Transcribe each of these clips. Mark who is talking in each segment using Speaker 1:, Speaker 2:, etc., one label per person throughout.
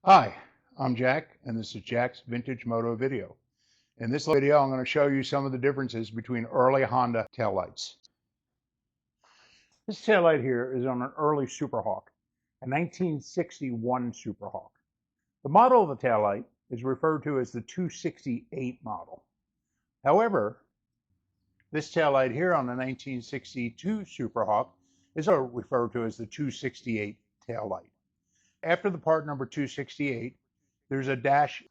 Speaker 1: Hi, I'm Jack, and this is Jack's Vintage Moto Video. In this video, I'm going to show you some of the differences between early Honda taillights. This taillight here is on an early Superhawk, a 1961 Superhawk. The model of the taillight is referred to as the 268 model. However, this taillight here on the 1962 Superhawk is also referred to as the 268 taillight. After the part number 268, there's a dash,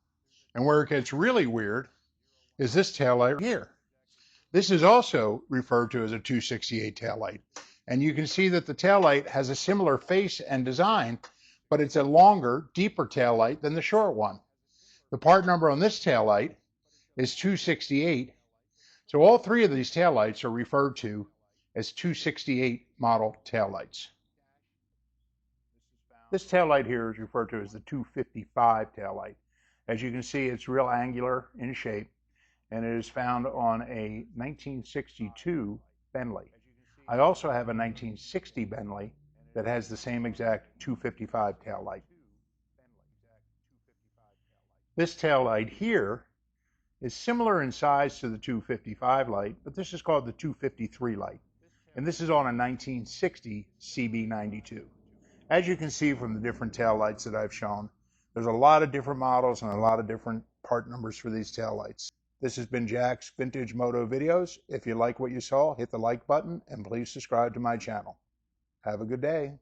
Speaker 1: and where it gets really weird is this taillight here. This is also referred to as a 268 taillight. And you can see that the taillight has a similar face and design, but it's a longer, deeper taillight than the short one. The part number on this taillight is 268. So all three of these taillights are referred to as 268 model taillights. This taillight here is referred to as the 255 taillight. As you can see, it's real angular in shape, and it is found on a 1962 Bentley. I also have a 1960 Bentley that has the same exact 255 taillight. This taillight here is similar in size to the 255 light, but this is called the 253 light, and this is on a 1960 CB92. As you can see from the different taillights that I've shown, there's a lot of different models and a lot of different part numbers for these taillights. This has been Jack's Vintage Moto Videos. If you like what you saw, hit the like button and please subscribe to my channel. Have a good day.